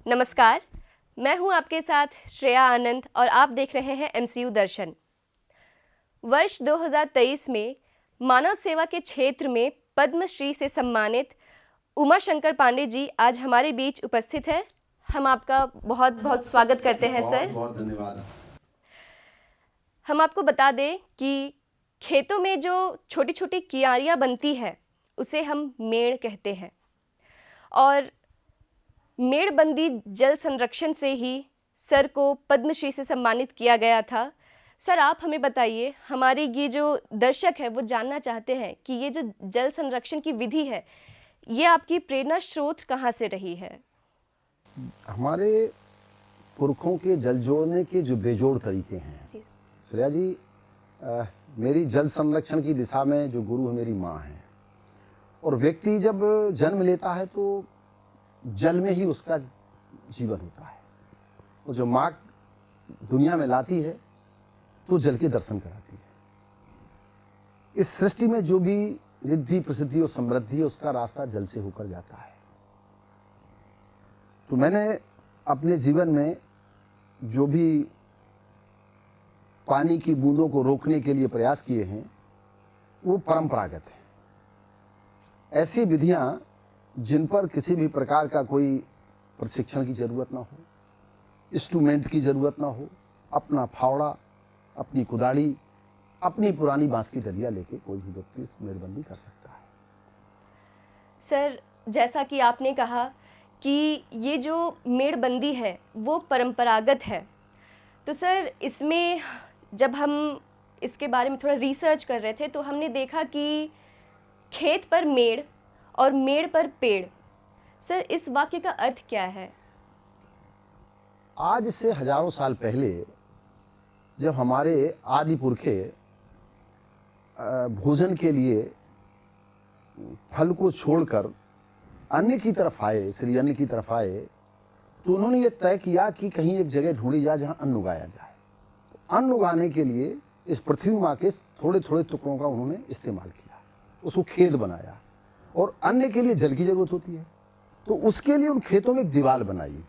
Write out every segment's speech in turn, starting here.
नमस्कार, मैं हूं आपके साथ श्रेया आनंद और आप देख रहे हैं एमसीयू दर्शन। वर्ष 2023 में मानव सेवा के क्षेत्र में पद्मश्री से सम्मानित उमा शंकर पांडे जी आज हमारे बीच उपस्थित है। हम आपका बहुत बहुत स्वागत करते हैं सर। बहुत धन्यवाद। हम आपको बता दें कि खेतों में जो छोटी छोटी कियारियाँ बनती है उसे हम मेड़ कहते हैं और मेड़बंदी जल संरक्षण से ही सर को पद्मश्री से सम्मानित किया गया था। सर आप हमें बताइए, हमारे ये जो दर्शक है वो जानना चाहते हैं कि ये जो जल संरक्षण की विधि है ये आपकी प्रेरणा स्रोत कहाँ से रही है? हमारे पुरखों के जल जोड़ने के जो बेजोड़ तरीके हैं श्रेया जी, मेरी जल संरक्षण की दिशा में जो गुरु है मेरी माँ है। और व्यक्ति जब जन्म लेता है तो जल में ही उसका जीवन होता है। वो जो माँ दुनिया में लाती है तो जल के दर्शन कराती है। इस सृष्टि में जो भी रिद्धि प्रसिद्धि और समृद्धि है उसका रास्ता जल से होकर जाता है। तो मैंने अपने जीवन में जो भी पानी की बूंदों को रोकने के लिए प्रयास किए हैं वो परंपरागत है। ऐसी विधियां जिन पर किसी भी प्रकार का कोई प्रशिक्षण की जरूरत ना हो, इंस्ट्रूमेंट की जरूरत ना हो, अपना फावड़ा, अपनी कुदाड़ी, अपनी पुरानी बांस की डलिया लेके कोई भी व्यक्ति इस मेड़बंदी कर सकता है। सर जैसा कि आपने कहा कि ये जो मेड़बंदी है वो परंपरागत है, तो सर इसमें जब हम इसके बारे में थोड़ा रिसर्च कर रहे थे तो हमने देखा कि खेत पर मेड़ और मेड़ पर पेड़। सर इस वाक्य का अर्थ क्या है? आज से हजारों साल पहले जब हमारे आदि पुरखे भोजन के लिए फल को छोड़कर अन्न की तरफ आए, श्री अन्न की तरफ आए, तो उन्होंने ये तय किया कि कहीं एक जगह ढूंढी जाए जहां अन्न उगाया जाए। तो अन्न उगाने के लिए इस पृथ्वी माँ के थोड़े थोड़े टुकड़ों का उन्होंने इस्तेमाल किया, उसको खेत बनाया। और अन्न के लिए जल की जरूरत होती है तो उसके लिए उन खेतों में एक दीवार बनाई,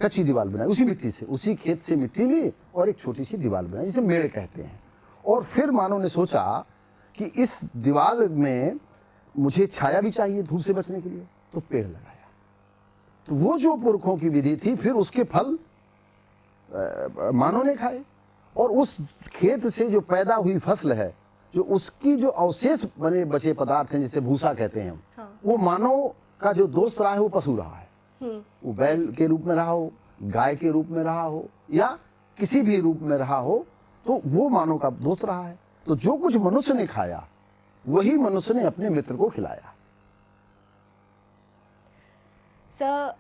कच्ची दीवार बनाई उसी मिट्टी से, उसी खेत से मिट्टी ली और एक छोटी सी दीवार बनाई जिसे मेड़ कहते हैं। और फिर मानव ने सोचा कि इस दीवार में मुझे छाया भी चाहिए धूप से बचने के लिए, तो पेड़ लगाया। तो वो जो पुरखों की विधि थी फिर उसके फल मानव ने खाए और उस खेत से जो पैदा हुई फसल है, जो उसकी जो अवशेष बने बचे पदार्थ हैं जिसे भूसा कहते हैं हम, हाँ। वो मानव का जो दोस्त रहा है वो पशु रहा है। वो बैल के रूप में रहा हो, गाय के रूप में रहा हो या किसी भी रूप में रहा हो, तो वो मानव का दोस्त रहा है। तो जो कुछ मनुष्य ने खाया वही मनुष्य ने अपने मित्र को खिलाया। सर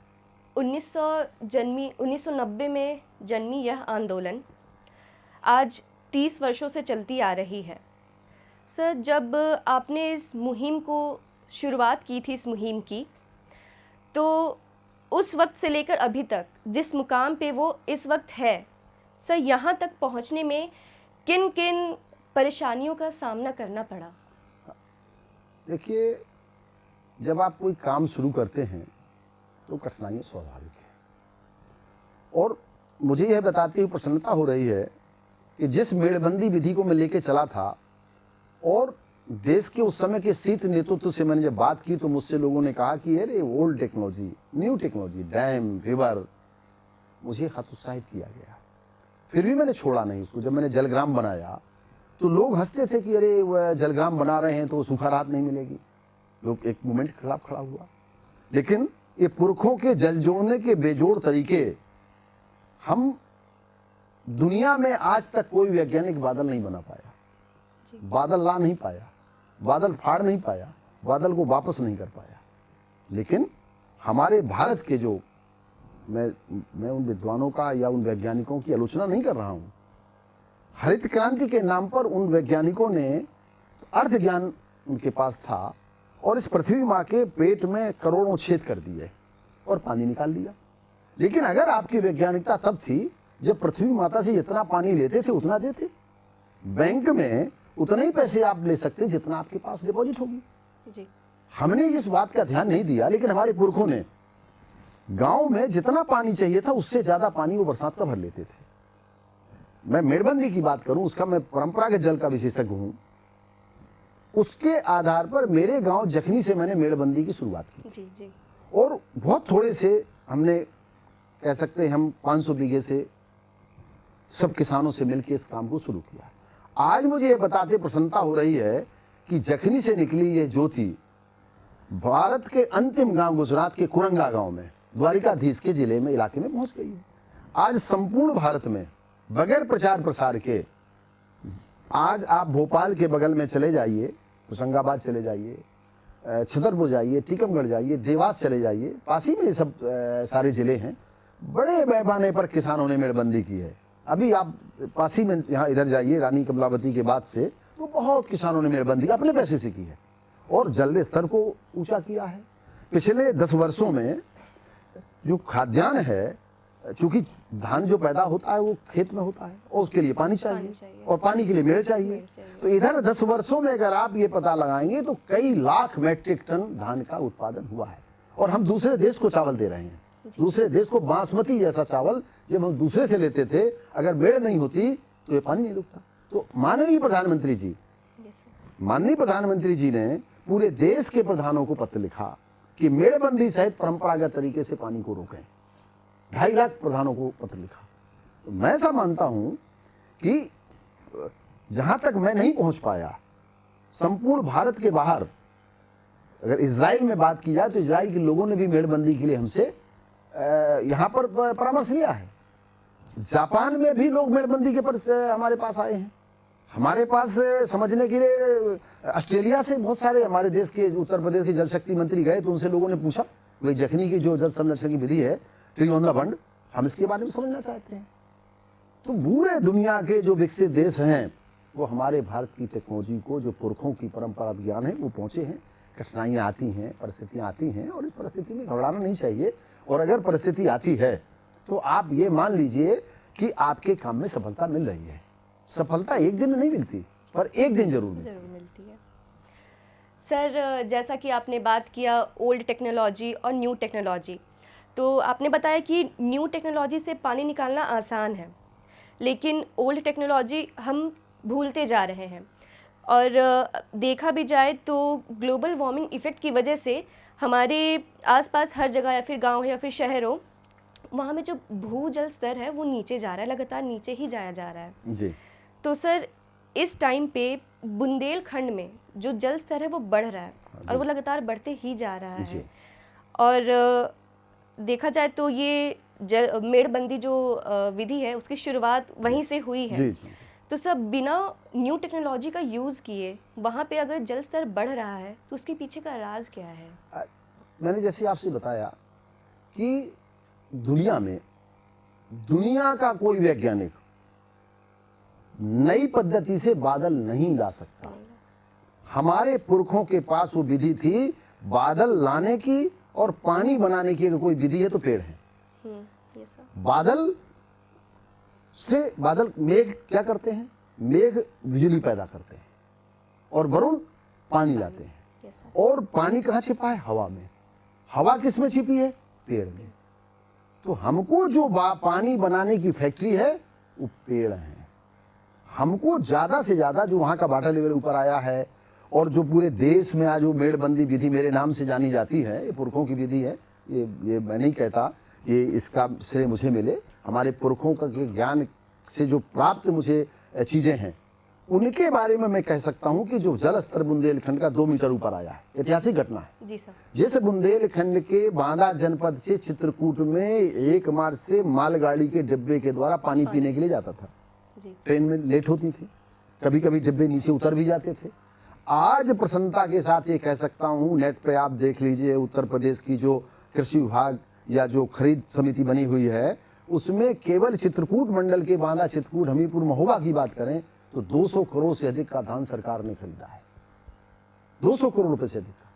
1990 में जन्मी यह आंदोलन आज 30 वर्षों से चलती आ रही है। सर जब आपने इस मुहिम को शुरुआत की थी, इस मुहिम की, तो उस वक्त से लेकर अभी तक जिस मुकाम पे वो इस वक्त है, सर यहाँ तक पहुँचने में किन किन परेशानियों का सामना करना पड़ा? देखिए, जब आप कोई काम शुरू करते हैं तो कठिनाइयाँ स्वाभाविक है। और मुझे यह बताते हुए प्रसन्नता हो रही है कि जिस मेड़बंदी विधि को मैं लेके चला था और देश के उस समय के शीर्ष नेतृत्व से मैंने जब बात की तो मुझसे लोगों ने कहा कि अरे old technology, new technology, dam, river, मुझे हतोत्साहित किया गया। फिर भी मैंने छोड़ा नहीं उसको। जब मैंने जलग्राम बनाया तो लोग हंसते थे कि अरे वह जलग्राम बना रहे हैं तो सूखा राहत नहीं मिलेगी। लोग एक मूवमेंट के खिलाफ खड़ा हुआ। लेकिन ये पुरखों के जल जोड़ने के बेजोड़ तरीके, हम दुनिया में आज तक कोई वैज्ञानिक बादल नहीं बना पाया, बादल ला नहीं पाया, बादल फाड़ नहीं पाया, बादल को वापस नहीं कर पाया। लेकिन हमारे भारत के जो, मैं उन विद्वानों का या उन वैज्ञानिकों की आलोचना नहीं कर रहा हूं, हरित क्रांति के नाम पर उन वैज्ञानिकों ने अर्थ ज्ञान उनके पास था और इस पृथ्वी माँ के पेट में करोड़ों छेद कर दिए और पानी निकाल दिया। लेकिन अगर आपकी वैज्ञानिकता तब थी जब पृथ्वी माता से जितना पानी लेते थे उतना देते, बैंक में उतने ही पैसे आप ले सकते जितना आपके पास डिपॉजिट होगी जी। हमने इस बात का ध्यान नहीं दिया, लेकिन हमारे पुरखों ने गांव में जितना पानी चाहिए था उससे ज्यादा पानी वो बरसात का भर लेते थे। मैं मेड़बंदी की बात करूं, उसका मैं परंपरागत जल का विशेषज्ञ हूं। उसके आधार पर मेरे गांव जखनी से मैंने मेड़बंदी की शुरुआत की जी जी। और बहुत थोड़े से हमने कह सकते हैं हम 500 बीघे से सब किसानों से मिलकर इस काम को शुरू किया। आज मुझे ये बताते प्रसन्नता हो रही है कि जखनी से निकली ये ज्योति भारत के अंतिम गांव गुजरात के कुरंगा गांव में द्वारिकाधीश के जिले में इलाके में पहुंच गई है। आज संपूर्ण भारत में बगैर प्रचार प्रसार के, आज आप भोपाल के बगल में चले जाइए, होशंगाबाद चले जाइए, छतरपुर जाइए, टीकमगढ़ जाइए, देवास चले जाइए, पास ही में ये सब सारे जिले हैं। बड़े पैमाने पर किसानों ने मेड़बंदी की है। अभी आप पासी में यहाँ इधर जाइए, रानी कमलावती के बाद से तो बहुत किसानों ने मेड़बंदी अपने पैसे से की है और जल स्तर को ऊंचा किया है। पिछले 10 वर्षों में जो खाद्यान्न है, चूंकि धान जो पैदा होता है वो खेत में होता है और उसके लिए पानी चाहिए और पानी के लिए मेड़ चाहिए। तो इधर 10 वर्षों में अगर आप ये पता लगाएंगे तो कई लाख मैट्रिक टन धान का उत्पादन हुआ है और हम दूसरे देश को चावल दे रहे हैं। दूसरे देश को बासमती जैसा चावल जब हम दूसरे से लेते थे, अगर मेड़ नहीं होती तो ये पानी नहीं रुकता। तो माननीय प्रधानमंत्री जी ने पूरे देश के प्रधानों को पत्र लिखा कि मेड़बंदी सहित परंपरागत तरीके से पानी को रोकें। 2.5 लाख प्रधानों को पत्र लिखा। तो मैं ऐसा मानता हूं कि जहां तक मैं नहीं पहुंच पाया, संपूर्ण भारत के बाहर अगर इजराइल में बात की जाए तो इजराइल के लोगों ने भी मेड़बंदी के लिए हमसे यहां पर परामर्श लिया है। जापान में भी लोग मेड़बंदी के पर हमारे पास आए हैं। हमारे पास समझने के लिए ऑस्ट्रेलिया से बहुत सारे हमारे देश के, उत्तर प्रदेश के जल शक्ति मंत्री गए तो उनसे लोगों ने पूछा भाई जखनी की जो जल संरक्षण की विधि है, ट्री ऑन द फंड, हम इसके बारे में समझना चाहते हैं। तो पूरे दुनिया के जो विकसित देश हैं वो हमारे भारत की टेक्नोलॉजी को, जो पुरखों की परंपरा ज्ञान है, वो पहुंचे हैं। कठिनाइयां आती हैं, परिस्थितियां आती हैं और इस परिस्थिति में घबराना नहीं चाहिए। और अगर परिस्थिति आती है तो आप ये मान लीजिए कि आपके काम में सफलता मिल रही है। सफलता एक दिन नहीं मिलती पर एक दिन जरूर मिलती है। सर, जैसा कि आपने बात किया ओल्ड टेक्नोलॉजी और न्यू टेक्नोलॉजी, तो आपने बताया कि न्यू टेक्नोलॉजी से पानी निकालना आसान है, लेकिन ओल्ड टेक्नोलॉजी हम भूलते जा रहे हैं। और देखा भी जाए तो ग्लोबल वार्मिंग इफ़ेक्ट की वजह से हमारे आसपास हर जगह, या फिर गांव हो या फिर शहर हो, वहाँ में जो भूजल स्तर है वो नीचे जा रहा है, लगातार नीचे ही जाया जा रहा है जी। तो सर, इस टाइम पे बुंदेलखंड में जो जल स्तर है वो बढ़ रहा है और वो लगातार बढ़ते ही जा रहा है। और देखा जाए तो ये मेड़बंदी जो विधि है उसकी शुरुआत वहीं से हुई है। जी। तो सब बिना न्यू टेक्नोलॉजी का यूज़ किए वहाँ पे अगर जल स्तर बढ़ रहा है तो उसके पीछे का राज क्या है? मैंने जैसे आपसे बताया कि दुनिया का कोई वैज्ञानिक नई पद्धति से बादल नहीं ला सकता। हमारे पुरखों के पास वो विधि थी बादल लाने की, और पानी बनाने की अगर कोई विधि है तो पेड़ है। बादल मेघ क्या करते हैं? मेघ बिजली पैदा करते हैं और वरुण पानी लाते हैं। और पानी कहाँ छिपा है? हवा में। हवा किस में छिपी है? पेड़ में। तो हमको जो पानी बनाने की फैक्ट्री है वो पेड़ है। हमको ज्यादा से ज्यादा जो वहां का वाटर लेवल ऊपर आया है और जो पूरे देश में आज वो मेड़बंदी विधि मेरे नाम से जानी जाती है, ये पुरखों की विधि है, ये मैं नहीं कहता, ये इसका श्रेय मुझे मिले। हमारे पुरखों का ज्ञान से जो प्राप्त मुझे चीजें हैं उनके बारे में मैं कह सकता हूं कि जो जल स्तर बुंदेलखंड का 2 मीटर ऊपर आया है, ऐतिहासिक घटना है। जी सर। जैसे बुंदेलखंड के बांदा जनपद से चित्रकूट में 1 मार्च से मालगाड़ी के डिब्बे के द्वारा पानी पीने के लिए जाता था। ट्रेन में लेट होती थी, कभी कभी डिब्बे नीचे उतर भी जाते थे। आज प्रसन्नता के साथ ये कह सकता हूँ, नेट पे आप देख लीजिए, उत्तर प्रदेश की जो कृषि विभाग या जो खरीद समिति बनी हुई है उसमें केवल चित्रकूट मंडल के बांदा, चित्रकूट, हमीरपुर, महोबा की बात करें तो 200 करोड़ से अधिक का धान सरकार ने खरीदा है। 200 करोड़ रुपए से अधिक का।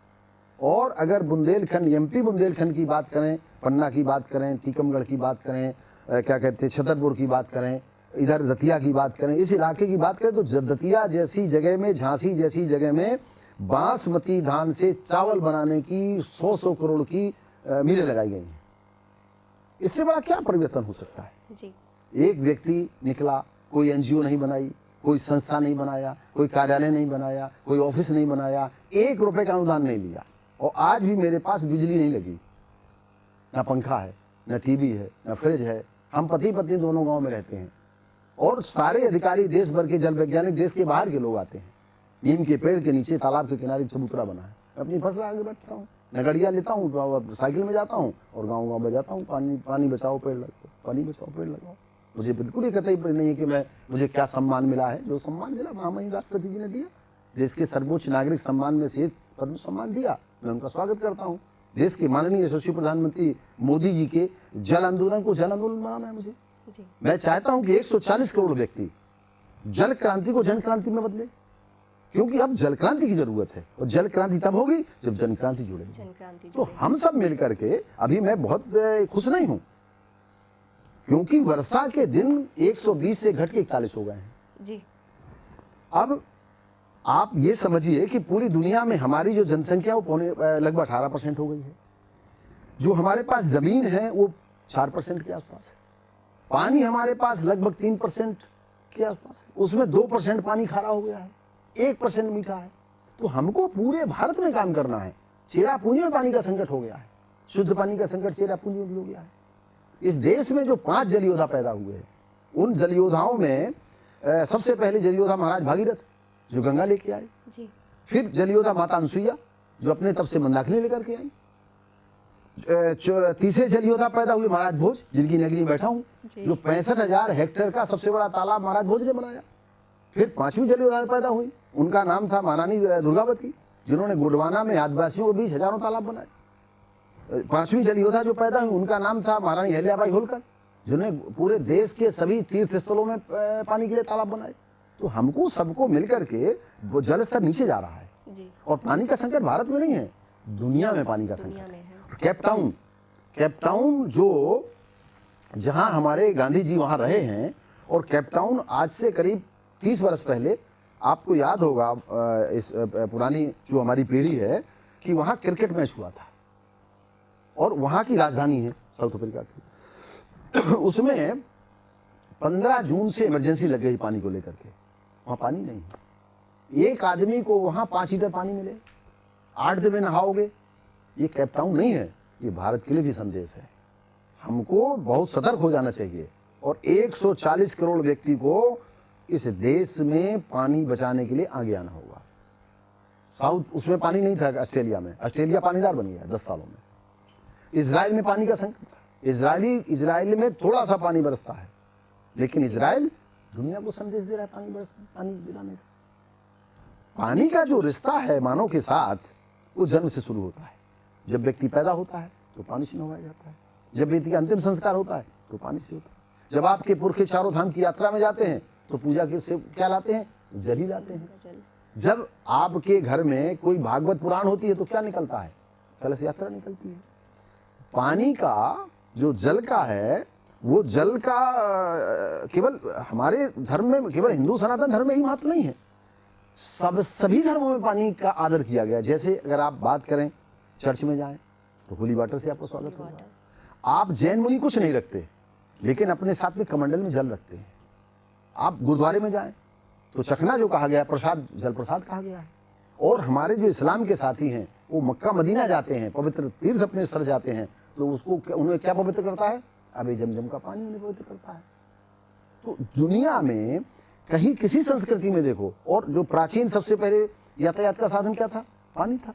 और अगर बुंदेलखंड, एमपी बुंदेलखंड की बात करें, पन्ना की बात करें, टीकमगढ़ की बात करें, क्या कहते हैं, छतरपुर की बात करें, इधर दतिया की बात करें, इस इलाके की बात करें तो दतिया जैसी जगह में, झांसी जैसी जगह में बासमती धान से चावल बनाने की 100 करोड़ की मिलें लगाई गई हैं। इससे बड़ा क्या परिवर्तन हो सकता है? जी। एक व्यक्ति निकला, कोई एनजीओ नहीं बनाई, कोई संस्था नहीं बनाया, कोई कार्यालय नहीं बनाया, कोई ऑफिस नहीं बनाया, 1 रुपए का अनुदान नहीं लिया, और आज भी मेरे पास बिजली नहीं लगी, ना पंखा है, न टीवी है, न फ्रिज है। हम पति पत्नी दोनों गांव में रहते हैं, और सारे अधिकारी देश भर के, जल वैज्ञानिक देश के बाहर के लोग आते हैं। नीम के पेड़ के नीचे तालाब के किनारे चबूतरा बना है, अपनी फसल आगे बैठता हूँ, नगड़िया लेता हूँ, साइकिल में जाता हूँ और गाँव गाँव बजाता हूँ, पानी बचाओ पेड़ लगाओ, पानी बचाओ पेड़ लगाओ। मुझे बिल्कुल ही कतई नहीं है कि मुझे क्या सम्मान मिला है। जो सम्मान मिला महामहिम राष्ट्रपति जी ने दिया, देश के सर्वोच्च नागरिक सम्मान में से पद्म सम्मान दिया, मैं उनका स्वागत करता हूँ। देश के माननीय यशस्वी प्रधानमंत्री मोदी जी के जल आंदोलन को जन आंदोलन बनाना है मुझे। मैं चाहता हूं कि 140 करोड़ व्यक्ति जल क्रांति को जन क्रांति में बदले, क्योंकि अब जल क्रांति की जरूरत है, और जल क्रांति तब होगी जब जन क्रांति जुड़ेगी। तो हम सब मिलकर के, अभी मैं बहुत खुश नहीं हूं, क्योंकि वर्षा के दिन 120 से घट के 41 हो गए हैं जी। अब आप ये समझिए कि पूरी दुनिया में हमारी जो जनसंख्या वो लगभग 18% हो गई है। जो हमारे पास जमीन है वो 4% के आसपास है। पानी हमारे पास लगभग 3% के आसपास है, उसमें 2% पानी खारा हो गया है, 1% मीठा है। तो हमको पूरे भारत में काम करना है। चेरापूंजी में पानी का संकट हो गया है, शुद्ध पानी का संकट चेरापूंजी में भी हो गया है। इस देश में जो 5 जल योद्धा पैदा हुए हैं, उन जल योद्धाओं में सबसे पहले जल योद्धा महाराज भागीरथ जो गंगा लेके आए जी। फिर जल योद्धा माता अनसुईया जो अपने तप से मंदाकिनी लेकर के आई। तीसरे जल योद्धा पैदा हुए महाराज भोज, जिनकी नगरी में बैठा हूँ, जो 65,000 हेक्टेयर का सबसे बड़ा तालाब महाराज भोज ने बनाया। फिर 5वीं जल योद्धा पैदा हुई, उनका नाम था महारानी दुर्गावती, जिन्होंने गोंडवाना में आदिवासियों के बीच हजारों तालाब बनाए। 5वीं जल योद्धा जो पैदा हुई, उनका नाम था महारानी अहिल्याबाई होलकर, जिन्होंने पूरे देश के सभी तीर्थ स्थलों में पानी के लिए तालाब बनाए। तो हमको सबको मिलकर के वो जल स्तर नीचे जा रहा है जी। और पानी का संकट भारत में नहीं है, दुनिया में पानी का संकट है। केपटाउन जो जहां हमारे गांधी जी वहां रहे हैं, और केपटाउन आज से करीब 30 वर्ष पहले, आपको याद होगा इस पुरानी जो हमारी पीढ़ी है, कि वहां क्रिकेट मैच हुआ था, और वहां की राजधानी है साउथ अफ्रीका की। उसमें 15 जून से इमरजेंसी लग गई पानी को लेकर के, वहां पानी नहीं है। एक आदमी को वहां 5 लीटर पानी मिले, 8 दिन में नहाओगे। ये केपटाउन नहीं है, ये भारत के लिए भी संदेश है। हमको बहुत सतर्क हो जाना चाहिए, और 140 करोड़ व्यक्ति को इस देश में पानी बचाने के लिए आगे आना होगा। साउथ उसमें पानी नहीं था ऑस्ट्रेलिया में, ऑस्ट्रेलिया पानीदार बन गया 10 सालों में। इजराइल में पानी का संकट था, इजराइल में थोड़ा सा पानी बरसता है, लेकिन इजराइल दुनिया को संदेश दे रहा है पानी दिलाने का। पानी का जो रिश्ता है मानव के साथ, वो जन्म से शुरू होता है। जब व्यक्ति पैदा होता है तो पानी से नहवाया जाता है, जब व्यक्ति का अंतिम संस्कार होता है तो पानी से होता है। जब आपके पुरखे चारों धाम की यात्रा में जाते हैं तो पूजा के से क्या लाते हैं? जल ही लाते हैं। जब आपके घर में कोई भागवत पुराण होती है तो क्या निकलता है? कलश यात्रा निकलती है। पानी का जो जल का है, वो जल का केवल हमारे धर्म में, केवल हिंदू सनातन धर्म में ही महत्व नहीं है, सभी धर्मों में पानी का आदर किया गया। जैसे अगर आप बात करें, चर्च में जाएं तो होली वाटर से आपको स्वागत होगा। आप जैन मुनि कुछ नहीं रखते, लेकिन अपने साथ में कमंडल में जल रखते हैं। आप गुरुद्वारे में जाएं तो चखना जो कहा गया, प्रसाद जल प्रसाद कहा गया है। और हमारे जो इस्लाम के साथी हैं, वो मक्का मदीना जाते हैं, पवित्र तीर्थ अपने स्तर जाते हैं, तो उसको उन्हें क्या पवित्र करता है? अबे जमजम का पानी उन्हें पवित्र करता है। तो दुनिया में कहीं किसी संस्कृति में देखो, और जो प्राचीन सबसे पहले यातायात का साधन क्या था? पानी था।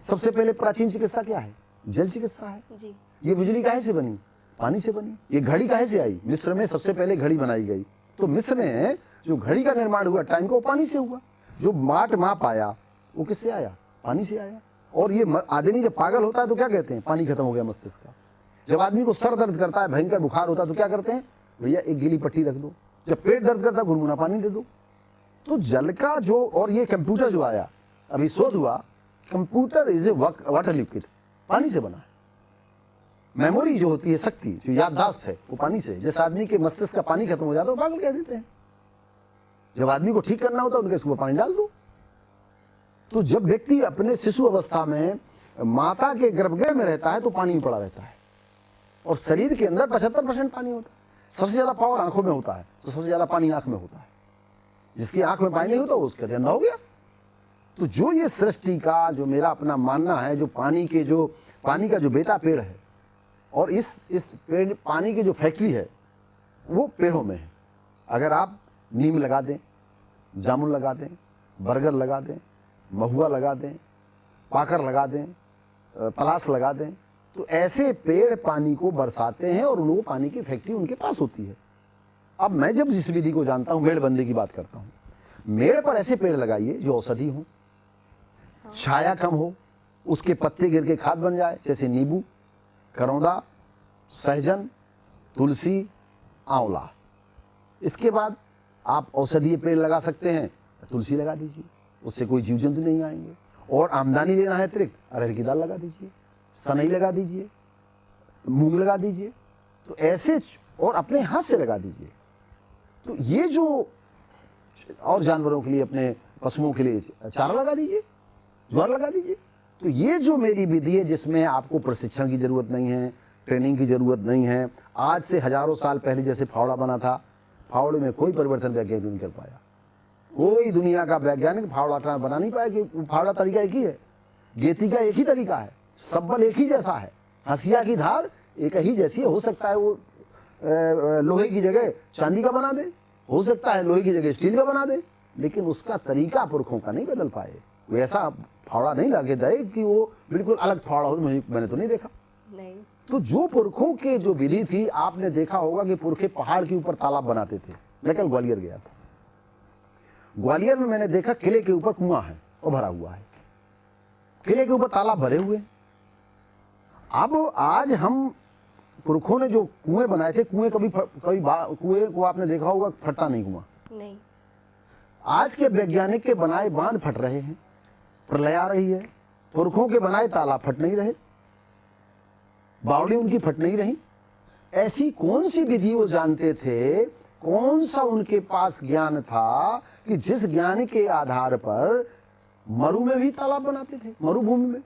सबसे पहले प्राचीन चिकित्सा क्या है? जल चिकित्सा है जी। ये बिजली काहे से बनी? पानी से बनी। ये घड़ी काहे से आई? मिस्र में सबसे पहले घड़ी बनाई गई, तो मिस्र में जो घड़ी का निर्माण हुआ टाइम का, वो पानी से हुआ। जो माप आया वो किससे आया? पानी से आया। और ये आदमी जब पागल होता है तो क्या कहते हैं? पानी खत्म हो गया मस्तिष्क का। जब आदमी को सर दर्द करता है, भयंकर बुखार होता है, तो क्या करते हैं? भैया एक गीली पट्टी रख दो। जब पेट दर्द करता है, गुनगुना पानी दे दो। तो जल का जो, और ये कंप्यूटर जो आया, अभी शोध हुआ, computer is a water liquid, पानी से बना है। मेमोरी जो होती है, शक्ति जो याददाश्त है, वो पानी से। जैसे आदमी के मस्तिष्क का पानी खत्म हो जाता है, वो पागल कह देते हैं। जब आदमी को ठीक करना होता है, उनके इसको पानी डाल दो। तो जब व्यक्ति अपने शिशु अवस्था में माता के गर्भगृह में रहता है तो पानी में पड़ा रहता है। और शरीर के अंदर 75% पानी होता है। सबसे ज्यादा पावर आंखों में होता है, तो सबसे ज्यादा पानी आंख में होता है। जिसकी आंख में पानी नहीं होता उसका अंधा हो गया। तो जो ये सृष्टि का जो मेरा अपना मानना है, जो पानी का जो बेटा पेड़ है, और इस पेड़ पानी की जो फैक्ट्री है वो पेड़ों में है। अगर आप नीम लगा दें, जामुन लगा दें, बरगद लगा दें, महुआ लगा दें, पाकर लगा दें, पलास लगा दें, तो ऐसे पेड़ पानी को बरसाते हैं और उनको पानी की फैक्ट्री उनके पास होती है। अब मैं जब जिस विधि को जानता हूं, मेड़बंदी की बात करता हूं, मेड़ पर ऐसे पेड़ लगाइए जो औषधि हो, छाया कम हो, उसके पत्ते गिर के खाद बन जाए, जैसे नींबू, करौंदा, सहजन, तुलसी, आंवला। इसके बाद आप औषधीय पेड़ लगा सकते हैं, तुलसी लगा दीजिए, उससे कोई जीव जंतु नहीं आएंगे। और आमदनी लेना है अतिरिक्त, अरहर की दाल लगा दीजिए, सनई लगा दीजिए, मूंग लगा दीजिए, तो ऐसे, और अपने हाथ से लगा दीजिए। तो ये जो, और जानवरों के लिए, अपने पशुओं के लिए चारा लगा दीजिए, ज्वार लगा दीजिए। तो ये जो मेरी विधि है, जिसमें आपको प्रशिक्षण की जरूरत नहीं है, ट्रेनिंग की जरूरत नहीं है। आज से हजारों साल पहले जैसे फावड़ा बना था, फावड़े में कोई परिवर्तन वैज्ञानिक नहीं कर पाया। कोई दुनिया का वैज्ञानिक फावड़ा बना नहीं पाया कि फावड़ा तरीका एक ही है, गेती का एक ही तरीका है, सब्बल एक ही जैसा है, हंसिया की धार एक ही जैसी है। हो सकता है वो लोहे की जगह चांदी का बना दे, हो सकता है लोहे की जगह स्टील का बना दे, लेकिन उसका तरीका पुरखों का नहीं बदल पाए। वो ऐसा फावड़ा नहीं लगे दे कि वो बिल्कुल अलग फावड़ा हो, मैंने तो नहीं देखा। नहीं। तो जो पुरखों के जो विधि थी, आपने देखा होगा कि पुरखे पहाड़ के ऊपर तालाब बनाते थे। मैं कल ग्वालियर गया था, ग्वालियर में मैंने देखा किले के ऊपर कुआं है और भरा हुआ है, किले के ऊपर तालाब भरे हुए। अब आज हम पुरखों ने जो कुएं बनाए थे, कुएं कुएं को आपने देखा होगा फटता नहीं कुआं। नहीं। आज के वैज्ञानिक के बनाए बांध फट रहे हैं, प्रलय आ रही है। पुरखों के बनाए तालाब फट नहीं रहे, बावड़ी उनकी फट नहीं रही। ऐसी कौन सी विधि वो जानते थे, कौन सा उनके पास ज्ञान था कि जिस ज्ञान के आधार पर मरु में भी तालाब बनाते थे। मरुभूमि में,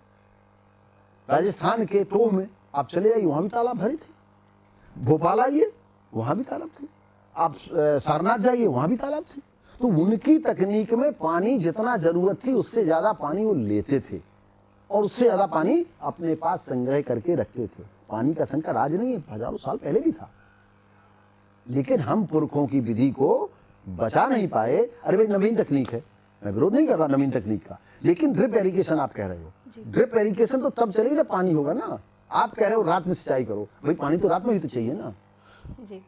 राजस्थान के टोह में आप चले जाइए, वहां भी तालाब भरे थे। भोपाल आइए, वहां भी तालाब थे। आप सारनाथ जाइए, वहां भी तालाब थे। तो उनकी तकनीक में पानी जितना जरूरत थी उससे ज्यादा पानी वो लेते थे, और उससे ज्यादा पानी अपने पास संग्रह करके रखते थे। पानी का संकट आज नहीं है, हजारों साल पहले भी था, लेकिन हम पुरखों की विधि को बचा नहीं पाए। अरे भाई, नवीन तकनीक है, मैं विरोध नहीं कर रहा नवीन तकनीक का, लेकिन ड्रिप एरिगेशन आप कह रहे हो, ड्रिप एरिगेशन तो तब चलेगी जब पानी होगा ना। आप कह रहे हो रात में सिंचाई करो, भाई पानी तो रात में भी तो चाहिए ना जी।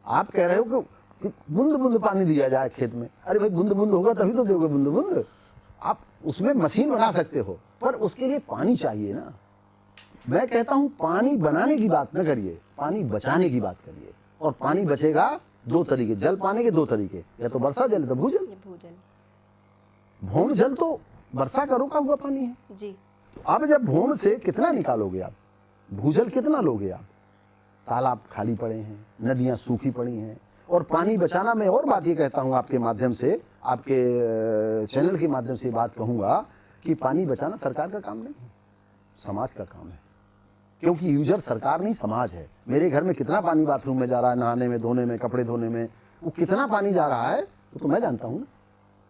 आप कह रहे हो कि बूंद बूंद पानी दिया जाए खेत में। अरे भाई, बूंद बूंद होगा तभी तो दोगे बूंद बूंद। आप उसमें मशीन बना सकते हो, पर उसके लिए पानी चाहिए ना। मैं कहता हूं पानी बनाने की बात न करिए, पानी बचाने की बात करिए। और पानी बचेगा दो तरीके, जल पाने के दो तरीके, या तो वर्षा जल, तो भूजल। भौम जल तो वर्षा का रोका हुआ पानी है जी। तो अब जब भौम से कितना निकालोगे आप, भूजल कितना लोगे आप? तालाब खाली पड़े हैं, नदियां सूखी पड़ी हैं। और पानी बचाना, मैं और बात ये कहता हूं आपके माध्यम से, आपके चैनल के माध्यम से बात कहूंगा कि पानी बचाना सरकार का काम नहीं है, समाज का काम है। क्योंकि यूजर सरकार नहीं, समाज है। मेरे घर में कितना पानी बाथरूम में जा रहा है, नहाने में, धोने में, कपड़े धोने में, वो कितना पानी जा रहा है तो मैं जानता हूं।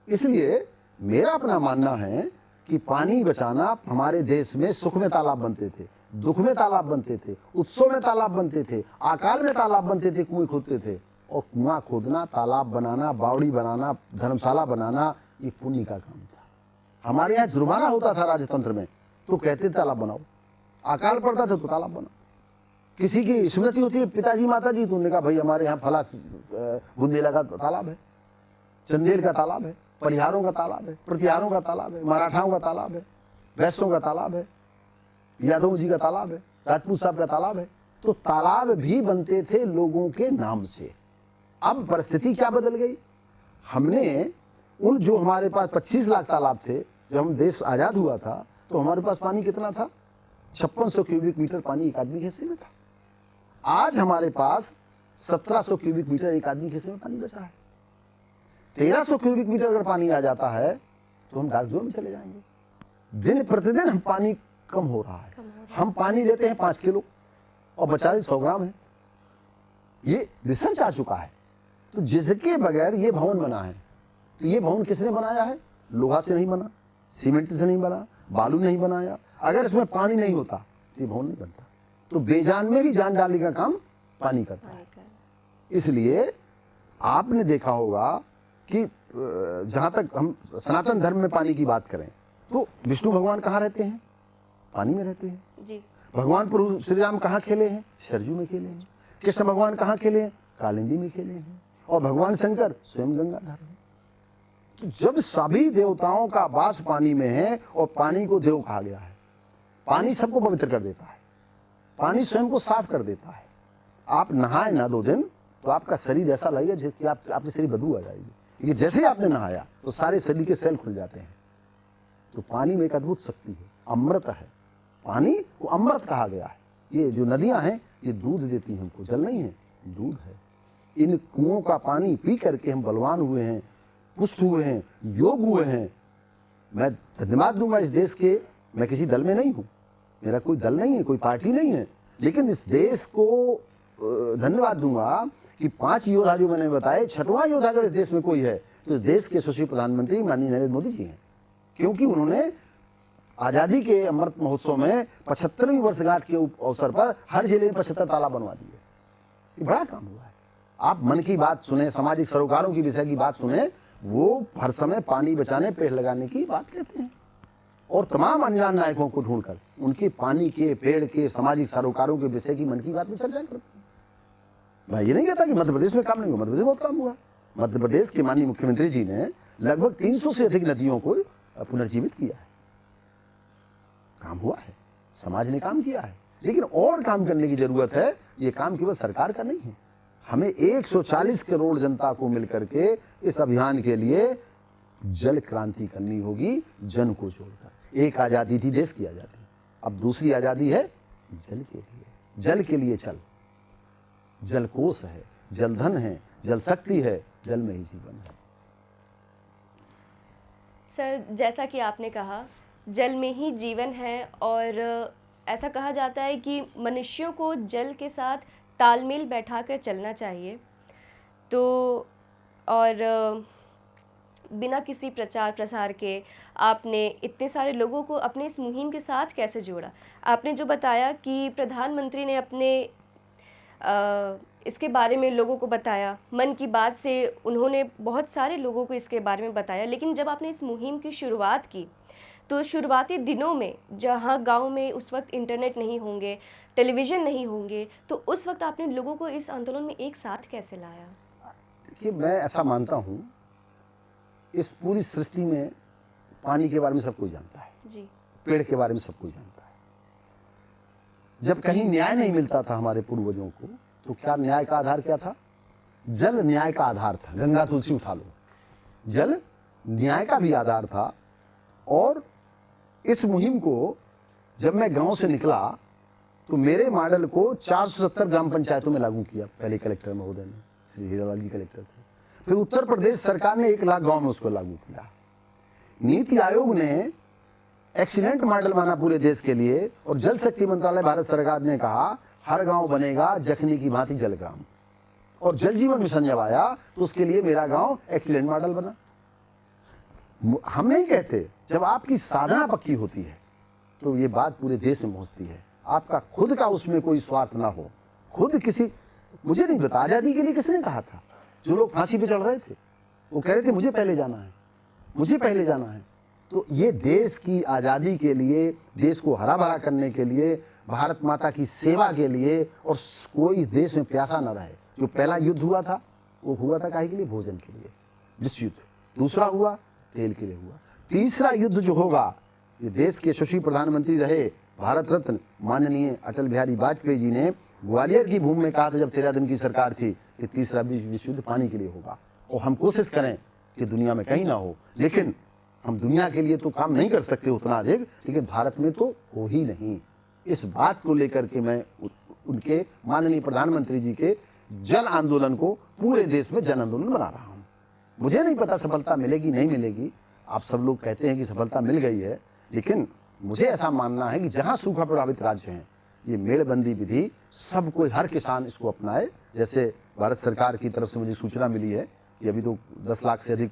इसलिए मेरा अपना मानना है कि पानी बचाना, हमारे देश में सुख में तालाब बनते थे, दुख में तालाब बनते थे, उत्सव में तालाब बनते थे, अकाल में तालाब बनते थे, कुएं खोदते थे। और कुआं खोदना, तालाब बनाना, बावड़ी बनाना, धर्मशाला बनाना, ये पुण्य का काम था। हमारे यहाँ जुर्माना होता था राजतंत्र में, तो कहते थे तालाब बनाओ। अकाल पड़ता था तो तालाब बनाओ। किसी की स्मृति होती है, पिताजी माता जी, तो उन्होंने कहा भाई हमारे यहाँ फला बुंदेला का तालाब है, चंदेल का तालाब है, परिहारों का तालाब है, प्रतिहारों का तालाब है, मराठाओं का तालाब है, वैश्यों का तालाब है, यादव जी का तालाब है, राजपूत साहब का तालाब है। तो तालाब भी बनते थे लोगों के नाम से। अब परिस्थिति क्या बदल गई, हमने उन जो हमारे पास 25 लाख तालाब थे, जब हम देश आजाद हुआ था तो हमारे पास पानी कितना था, 5600 क्यूबिक मीटर पानी एक आदमी के हिस्से में था। आज हमारे पास 1700 क्यूबिक मीटर एक आदमी के हिस्से में पानी बचा है। 1300 क्यूबिक मीटर अगर पानी आ जाता है तो हम डार्क जोन में चले जाएंगे। दिन प्रतिदिन हम पानी कम हो रहा है। हम पानी लेते हैं 5 किलो और बचा 100 ग्राम है। ये रिसर्च आ चुका है। तो जिसके बगैर ये भवन बना है, तो ये भवन किसने बनाया है? लोहा से नहीं बना, सीमेंट से नहीं बना, बालू नहीं बनाया। अगर इसमें पानी नहीं होता तो ये भवन नहीं बनता। तो बेजान में भी जान डालने का काम पानी करता है। इसलिए आपने देखा होगा कि जहां तक हम सनातन धर्म में पानी की बात करें तो विष्णु भगवान कहाँ रहते हैं? पानी में रहते हैं जी। भगवान प्रभु श्री राम कहाँ खेले हैं? सरजू में खेले हैं। कृष्ण भगवान कहाँ खेले हैं? कालिंदी में खेले हैं। और भगवान शंकर स्वयं गंगाधर हैं। तो जब सभी देवताओं का वास पानी में है और पानी को देव कहा गया है, पानी सबको पवित्र कर देता है, पानी स्वयं को साफ कर देता है। आप नहाए ना 2 दिन तो आपका शरीर ऐसा लगेगा जैसे आपके शरीर बदबू आ जाएगी, क्योंकि जैसे ही आपने नहाया तो सारे शरीर के सेल खुल जाते हैं। तो पानी में एक अद्भुत शक्ति है, अमृत है। पानी को अमृत कहा गया है। ये जो नदियां हैं ये दूध देती हैं हमको, जल नहीं है, दूध है। इन कुओं का पानी पी करके हम बलवान हुए हैं, पुष्ट हुए हैं, योग हुए हैं। मैं धन्यवाद दूंगा इस देश के। मैं किसी दल में नहीं हूं, मेरा कोई दल नहीं है, कोई पार्टी नहीं है, लेकिन इस देश को धन्यवाद दूंगा कि 5 योद्धा जो मैंने बताए, 6वां योद्धा अगर इस देश में कोई है तो इस देश के यशस्वी प्रधानमंत्री माननीय नरेंद्र मोदी जी हैं। क्योंकि उन्होंने आजादी के अमृत महोत्सव में 75वीं वर्षगांठ के अवसर पर हर जिले में 75 तालाब बनवा दिए। ये बड़ा काम हुआ है। आप मन की बात सुने, सामाजिक सरोकारों की विषय की बात सुने, वो हर समय पानी बचाने, पेड़ लगाने की बात कहते हैं। और तमाम अनजान नायकों को ढूंढकर उनके पानी के, पेड़ के, सामाजिक सरोकारों के विषय की मन की बात में चर्चा करते हैं। मैं ये नहीं कहता कि मध्य प्रदेश में काम नहीं हुआ, मध्य प्रदेश में बहुत काम हुआ। मध्य प्रदेश के माननीय मुख्यमंत्री जी ने लगभग 300 से अधिक नदियों को पुनर्जीवित किया है। काम हुआ है, समाज ने काम किया है, लेकिन और काम करने की जरूरत है। ये काम केवल सरकार का नहीं है। हमें 140 करोड़ जनता को मिलकर के इस अभियान के लिए जल क्रांति करनी होगी, जन को जोड़कर। एक आजादी थी देश की आजादी, अब दूसरी आजादी है जल के लिए। जल के लिए चल, जल कोष है, जल धन है, जल शक्ति है, जल में ही जीवन है। सर, जैसा कि आपने कहा जल में ही जीवन है, और ऐसा कहा जाता है कि मनुष्यों को जल के साथ तालमेल बैठाकर चलना चाहिए। तो और बिना किसी प्रचार प्रसार के आपने इतने सारे लोगों को अपने इस मुहिम के साथ कैसे जोड़ा? आपने जो बताया कि प्रधानमंत्री ने अपने इसके बारे में लोगों को बताया, मन की बात से उन्होंने बहुत सारे लोगों को इसके बारे में बताया, लेकिन जब आपने इस मुहिम की शुरुआत की तो शुरुआती दिनों में जहां गांव में उस वक्त इंटरनेट नहीं होंगे, टेलीविज़न नहीं होंगे, तो उस वक्त आपने लोगों को इस आंदोलन में एक साथ कैसे लाया? देखिए, मैं ऐसा मानता हूँ, इस पूरी सृष्टि में पानी के बारे में सब कोई जानता है जी, पेड़ के बारे में सब कोई जानता है। जब कहीं न्याय नहीं मिलता था हमारे पूर्वजों को, तो क्या न्याय का आधार क्या था? जल न्याय का आधार था। गंगा तुलसी उठा लो, जल न्याय का भी आधार था। और इस मुहिम को जब मैं गांव से निकला तो मेरे मॉडल को 470 ग्राम पंचायतों में लागू किया। पहले कलेक्टर महोदय ने, श्री हीरालाल जी कलेक्टर थे। फिर उत्तर प्रदेश सरकार ने 1 लाख गांव में उसको लागू किया। नीति आयोग ने एक्सीलेंट मॉडल माना पूरे देश के लिए, और जल शक्ति मंत्रालय भारत सरकार ने कहा हर गांव बनेगा जखनी की भांति जल ग्राम। और जल जीवन मिशन जब आया तो उसके लिए मेरा गांव एक्सीलेंट मॉडल बना। हम नहीं कहते, जब आपकी साधना पक्की होती है तो ये बात पूरे देश में पहुंचती है। आपका खुद का उसमें कोई स्वार्थ ना हो, खुद किसी, मुझे नहीं पता आजादी के लिए किसने कहा था। जो लोग फांसी पे चढ़ रहे थे वो कह रहे थे मुझे पहले जाना है, मुझे पहले जाना है। तो ये देश की आजादी के लिए, देश को हरा भरा करने के लिए, भारत माता की सेवा के लिए, और कोई देश में प्यासा न रहे। जो पहला युद्ध हुआ था वो हुआ था काहे के लिए? भोजन के लिए, विश्व युद्ध। दूसरा हुआ तेल के लिए हुआ। तीसरा युद्ध जो होगा, ये देश के यशस्वी प्रधानमंत्री रहे भारत रत्न माननीय अटल बिहारी वाजपेयी जी ने ग्वालियर की भूमि में कहा था जब 13 दिन की सरकार थी कि तीसरा विश्व युद्ध पानी के लिए होगा। और हम कोशिश करें कि दुनिया में कहीं ना हो, लेकिन हम दुनिया के लिए तो काम नहीं कर सकते उतना अधिक, लेकिन भारत में तो हो ही नहीं। इस बात को लेकर के मैं उनके माननीय प्रधानमंत्री जी के जल आंदोलन को पूरे देश में जन आंदोलन बना रहा हूँ। मुझे नहीं पता सफलता मिलेगी नहीं मिलेगी, आप सब लोग कहते हैं कि सफलता मिल गई है, लेकिन मुझे ऐसा मानना है कि जहां सूखा प्रभावित राज्य हैं, ये मेड़बंदी विधि सब कोई, हर किसान इसको अपनाए। जैसे भारत सरकार की तरफ से मुझे सूचना मिली है कि अभी तो 10 लाख से अधिक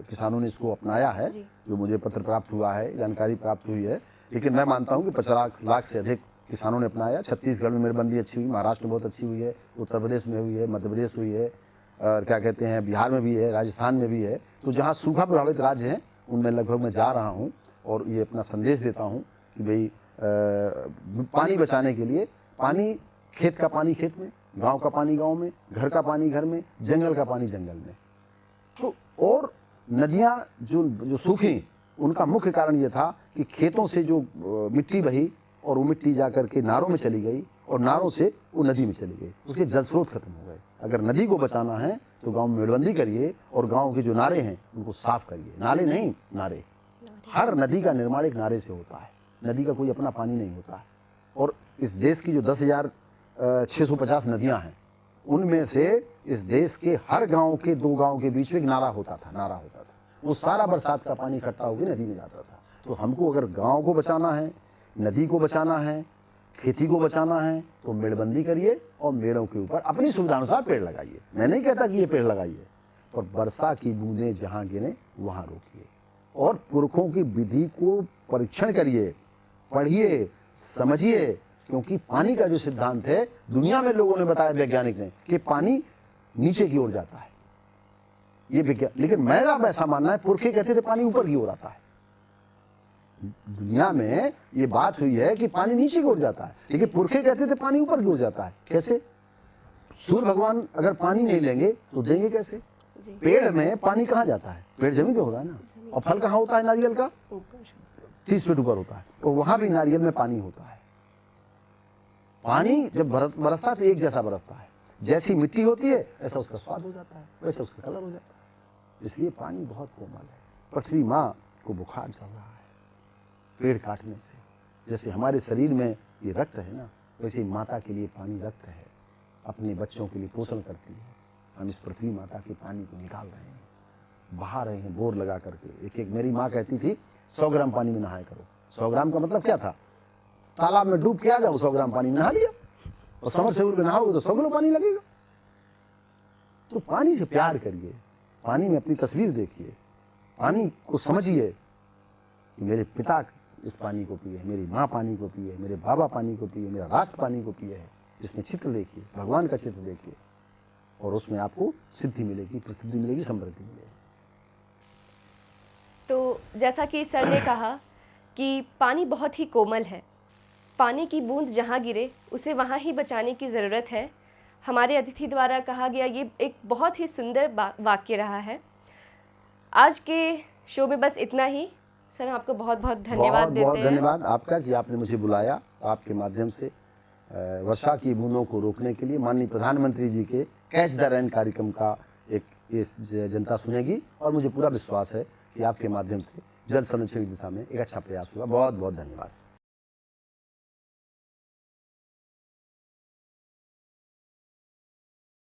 किसानों ने इसको अपनाया है, जो मुझे पत्र प्राप्त हुआ है, जानकारी प्राप्त हुई है। लेकिन मैं मानता हूँ कि 50 लाख से अधिक किसानों ने अपनाया। छत्तीसगढ़ में मेड़बंदी अच्छी हुई, महाराष्ट्र में बहुत अच्छी हुई है, उत्तर प्रदेश में हुई है, मध्य प्रदेश हुई है, और क्या कहते हैं बिहार में भी है, राजस्थान में भी है। तो जहाँ सूखा प्रभावित राज्य हैं उनमें लगभग मैं जा रहा हूँ और ये अपना संदेश देता हूँ कि भाई पानी बचाने के लिए, पानी, खेत का पानी खेत में, गांव का पानी गांव में, घर का पानी घर में, जंगल का पानी जंगल में। तो और नदियां जो सूखी, उनका मुख्य कारण ये था कि खेतों से जो मिट्टी बही और वो मिट्टी जाकर के नारों में चली गई और नारों से वो नदी में चली गई, उसके जल स्रोत खत्म हो गए। अगर नदी को बचाना है तो गांव में मेड़बंदी करिए और गांव के जो नारे हैं उनको साफ करिए। नाले नहीं, नारे। हर नदी का निर्माण एक नारे से होता है, नदी का कोई अपना पानी नहीं होता है। और इस देश की जो 10,650 नदियां हैं, उनमें से इस देश के हर गांव के 2 गांव के बीच में एक नारा होता था। वो सारा बरसात का पानी इकट्ठा होकर नदी में जाता था। तो हमको अगर गांव को बचाना है, नदी को बचाना है, खेती को बचाना है, तो मेड़बंदी करिए और मेड़ों के ऊपर अपनी सुविधा अनुसार पेड़ लगाइए। मैं नहीं कहता कि ये पेड़ लगाइए, पर वर्षा की बूंदें जहां गिरे वहां रोकिए और पुरखों की विधि को परीक्षण करिए, पढ़िए, समझिए। क्योंकि पानी का जो सिद्धांत है, दुनिया में लोगों ने बताया, वैज्ञानिक ने, कि पानी नीचे की ओर जाता है, ये विज्ञान। लेकिन मेरा ऐसा मानना है, पुरखे कहते थे पानी ऊपर की ओर आता है। दुनिया में ये बात हुई है कि पानी नीचे की ओर जाता है, लेकिन पुरखे कहते थे पानी ऊपर की ओर जाता है। कैसे? सूर्य भगवान अगर पानी नहीं लेंगे तो देंगे कैसे? पेड़ में पानी कहाँ जाता है? पेड़ जमीन पे होता है ना। और फल कहाँ होता है नारियल का? 30 फीट ऊपर होता है, और वहां भी नारियल में पानी होता है। पानी जब बरसता है तो एक जैसा बरसता है, जैसी मिट्टी होती है ऐसा उसका स्वाद हो जाता है, वैसा उसका कलर हो जाता है। इसलिए पानी बहुत कोमल है। पृथ्वी माँ को बुखार चल रहा है पेड़ काटने से। जैसे हमारे शरीर में ये रक्त है ना, वैसे माता के लिए पानी रक्त है, अपने बच्चों के लिए पोषण करती है। हम इस पृथ्वी माता के पानी को निकाल रहे हैं, बहा रहे हैं बोर लगा करके। एक मेरी माँ कहती थी 100 ग्राम पानी में नहाया करो। 100 ग्राम का मतलब क्या था? तालाब में डूब के आ जाओ, 100 ग्राम पानी नहा लिया, और समर से में नहाओगे तो 100 किलो पानी लगेगा। तो पानी से प्यार करिए, पानी में अपनी तस्वीर देखिए, पानी को समझिए कि मेरे पिता इस पानी को पिए, मेरी माँ पानी को पिए, मेरे बाबा पानी को पिए, मेरा राष्ट्र पानी को पिए है। इसमें चित्र देखिए, भगवान का चित्र देखिए, और उसमें आपको सिद्धि मिलेगी, प्रसिद्धि मिलेगी, समृद्धि मिलेगी। तो जैसा कि सर ने कहा कि पानी बहुत ही कोमल है, पानी की बूंद जहाँ गिरे उसे वहाँ ही बचाने की ज़रूरत है। हमारे अतिथि द्वारा कहा गया ये एक बहुत ही सुंदर वाक्य रहा है। आज के शो में बस इतना ही। सर आपको बहुत बहुत धन्यवाद देते हैं। बहुत धन्यवाद आपका कि आपने मुझे बुलाया। आपके माध्यम से वर्षा की बूंदों को रोकने के लिए माननीय प्रधानमंत्री जी के कैच द रेन कार्यक्रम का एक जनता सुनेगी, और मुझे पूरा विश्वास है कि आपके माध्यम से जल संरक्षण की दिशा में एक अच्छा प्रयास होगा। बहुत बहुत धन्यवाद।